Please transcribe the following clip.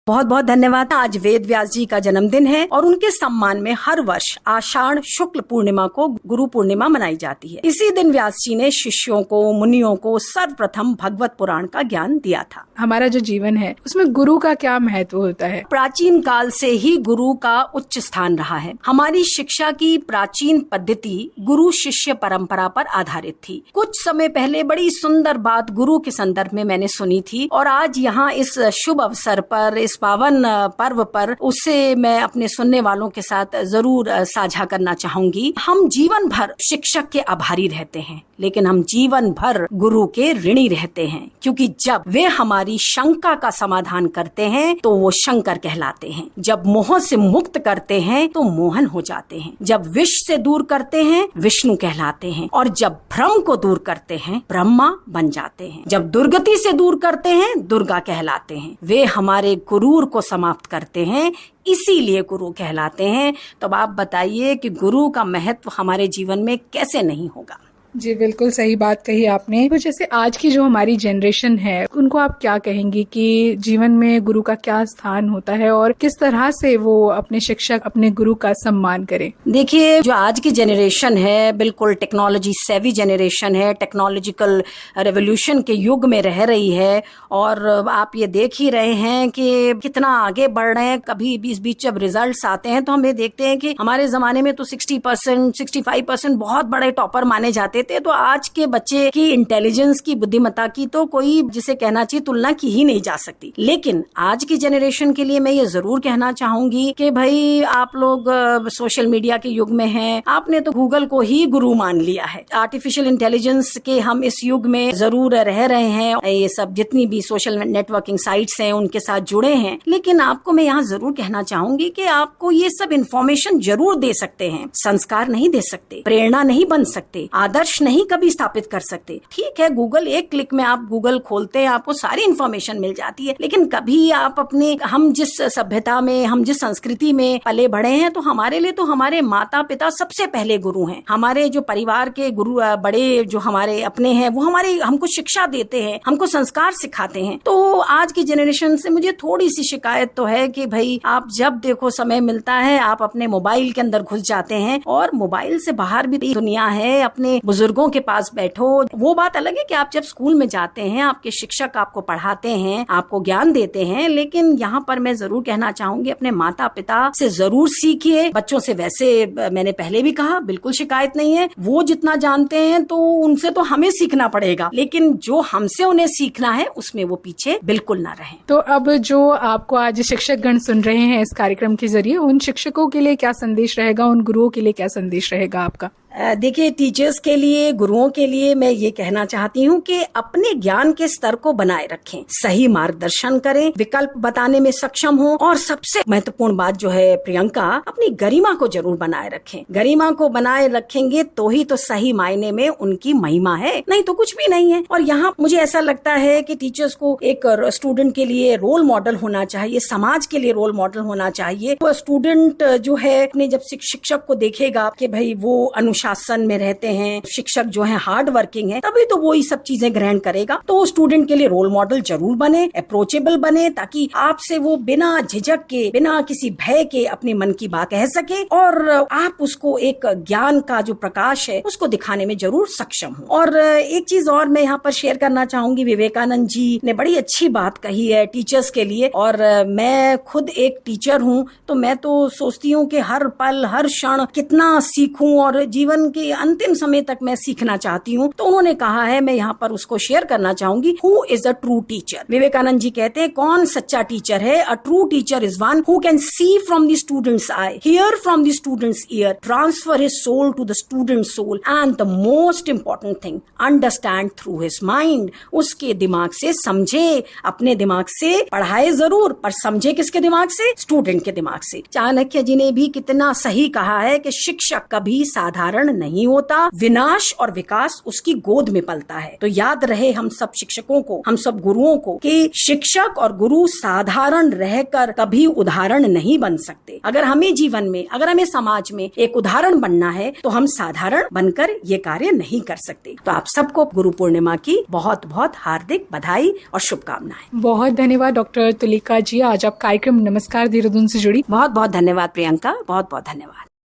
बहुत बहुत धन्यवाद। आज वेद व्यास जी का जन्मदिन है और उनके सम्मान में हर वर्ष आषाढ़ शुक्ल पूर्णिमा को गुरु पूर्णिमा मनाई जाती है। इसी दिन व्यास जी ने शिष्यों को, मुनियों को सर्वप्रथम भगवत पुराण का ज्ञान दिया था। हमारा जो जीवन है उसमें गुरु का क्या महत्व होता है? प्राचीन काल से ही गुरु का उच्च स्थान रहा है। हमारी शिक्षा की प्राचीन पद्धति गुरु शिष्य परंपरा पर आधारित थी। कुछ समय पहले बड़ी सुंदर बात गुरु के संदर्भ में मैंने सुनी थी और आज यहाँ इस शुभ अवसर पर, इस पावन पर्व पर उसे मैं अपने सुनने वालों के साथ जरूर साझा करना चाहूंगी। हम जीवन भर शिक्षक के आभारी रहते हैं, लेकिन हम जीवन भर गुरु के ऋणी रहते हैं, क्योंकि जब वे हमारी शंका का समाधान करते हैं तो वो शंकर कहलाते हैं। जब मोह से मुक्त करते हैं तो मोहन हो जाते हैं। जब विष से दूर करते हैं विष्णु कहलाते हैं और जब भ्रम को दूर करते हैं ब्रह्मा बन जाते हैं। जब दुर्गति से दूर करते हैं दुर्गा कहलाते हैं। वे हमारे गुरूर को समाप्त करते हैं, इसीलिए गुरु कहलाते हैं। तो अब आप बताइए कि गुरु का महत्व हमारे जीवन में कैसे नहीं होगा। जी बिल्कुल सही बात कही आपने। तो जैसे आज की जो हमारी जनरेशन है उनको आप क्या कहेंगी कि जीवन में गुरु का क्या स्थान होता है और किस तरह से वो अपने शिक्षक, अपने गुरु का सम्मान करें? देखिए, जो आज की जनरेशन है बिल्कुल टेक्नोलॉजी सेवी जनरेशन है, टेक्नोलॉजिकल रेवोल्यूशन के युग में रह रही है और आप ये देख ही रहे हैं कि कितना आगे बढ़ रहे हैं। कभी बीच जब रिजल्ट्स आते हैं तो हम ये देखते हैं कि हमारे जमाने में तो 60%, 65% बहुत बड़े टॉपर माने जाते थे, तो आज के बच्चे की इंटेलिजेंस की, बुद्धिमत्ता की तो कोई जिसे कहना चाहिए तुलना की ही नहीं जा सकती। लेकिन आज की जनरेशन के लिए मैं ये जरूर कहना चाहूंगी कि भाई आप लोग सोशल मीडिया के युग में हैं, आपने तो गूगल को ही गुरु मान लिया है। आर्टिफिशियल इंटेलिजेंस के हम इस युग में जरूर रह रहे हैं, ये सब जितनी भी सोशल नेटवर्किंग साइट्स हैं उनके साथ जुड़े हैं। लेकिन आपको मैं यहाँ जरूर कहना चाहूंगी कि आपको ये सब इंफॉर्मेशन जरूर दे सकते हैं, संस्कार नहीं दे सकते, प्रेरणा नहीं बन सकते, आदर्श नहीं कभी स्थापित कर सकते। ठीक है, गूगल, एक क्लिक में आप गूगल खोलते हैं, आपको सारी इंफॉर्मेशन मिल जाती है, लेकिन कभी आप अपने, हम जिस सभ्यता में, हम जिस संस्कृति में पले बढ़े हैं, तो हमारे लिए तो हमारे माता पिता सबसे पहले गुरु हैं। हमारे जो परिवार के गुरु, बड़े जो हमारे अपने हैं, वो हमारे हमको शिक्षा देते हैं, हमको संस्कार सिखाते हैं। तो आज की जनरेशन से मुझे थोड़ी सी शिकायत तो है कि भाई आप जब देखो समय मिलता है आप अपने मोबाइल के अंदर घुस जाते हैं और मोबाइल से बाहर भी दुनिया है। अपने बुजुर्गों के पास बैठो। वो बात अलग है कि आप जब स्कूल में जाते हैं, आपके शिक्षक आपको पढ़ाते हैं, आपको ज्ञान देते हैं, लेकिन यहाँ पर मैं जरूर कहना चाहूंगी अपने माता पिता से जरूर सीखिए। बच्चों से वैसे मैंने पहले भी कहा बिल्कुल शिकायत नहीं है, वो जितना जानते हैं तो उनसे तो हमें सीखना पड़ेगा, लेकिन जो हमसे उन्हें सीखना है उसमें वो पीछे बिल्कुल ना रहे। तो अब जो आपको आज शिक्षक गण सुन रहे हैं इस कार्यक्रम के जरिए, उन शिक्षकों के लिए क्या संदेश रहेगा, उन गुरुओं के लिए क्या संदेश रहेगा आपका? देखिए, टीचर्स के लिए, गुरुओं के लिए मैं ये कहना चाहती हूँ कि अपने ज्ञान के स्तर को बनाए रखें, सही मार्गदर्शन करें, विकल्प बताने में सक्षम हो और सबसे महत्वपूर्ण बात जो है प्रियंका, अपनी गरिमा को जरूर बनाए रखें। गरिमा को बनाए रखेंगे तो ही तो सही मायने में उनकी महिमा है, नहीं तो कुछ भी नहीं है। और यहाँ मुझे ऐसा लगता है कि टीचर्स को एक स्टूडेंट के लिए रोल मॉडल होना चाहिए, समाज के लिए रोल मॉडल होना चाहिए। तो स्टूडेंट जो है अपने जब शिक्षक को देखेगा कि भाई वो अनुशासन में रहते हैं, शिक्षक जो है हार्ड वर्किंग है, तभी तो वो ये सब चीजें ग्रहण करेगा। तो स्टूडेंट के लिए रोल मॉडल जरूर बने, अप्रोचेबल बने, ताकि आपसे वो बिना झिझक के, बिना किसी भय के अपने मन की बात कह सके और आप उसको एक ज्ञान का जो प्रकाश है उसको दिखाने में जरूर सक्षम हो। और एक चीज और मैं यहाँ पर शेयर करना चाहूंगी, विवेकानंद जी ने बड़ी अच्छी बात कही है टीचर्स के लिए, और मैं खुद एक टीचर हूँ तो मैं तो सोचती हूँ कि हर पल, हर क्षण कितना सीखूं और जीवन के अंतिम समय तक मैं सीखना चाहती हूँ। तो उन्होंने कहा है, मैं यहाँ पर उसको शेयर करना चाहूंगी, who is a true teacher. Vivekananda ji कहते हैं कौन सच्चा टीचर है? A true teacher is one who can see from the students eye, hear from the students ear, transfer his soul to the students soul and the most important thing, understand through his mind. उसके दिमाग से समझे, अपने दिमाग से पढ़ाए जरूर, पर समझे किसके दिमाग से? स्टूडेंट के दिमाग से। चाणक्य जी ने भी कितना सही कहा है कि शिक्षक कभी साधारण उदाहरण नहीं होता, विनाश और विकास उसकी गोद में पलता है। तो याद रहे हम सब शिक्षकों को, हम सब गुरुओं को, कि शिक्षक और गुरु साधारण रहकर कभी उदाहरण नहीं बन सकते। अगर हमें जीवन में, अगर हमें समाज में एक उदाहरण बनना है तो हम साधारण बनकर ये कार्य नहीं कर सकते। तो आप सबको गुरु पूर्णिमा की बहुत बहुत हार्दिक बधाई और शुभकामनाएं। बहुत धन्यवाद डॉक्टर तुलिका जी, आज आप कार्यक्रम नमस्कार देहरादून से जुड़ी। बहुत बहुत धन्यवाद प्रियंका, बहुत बहुत धन्यवाद।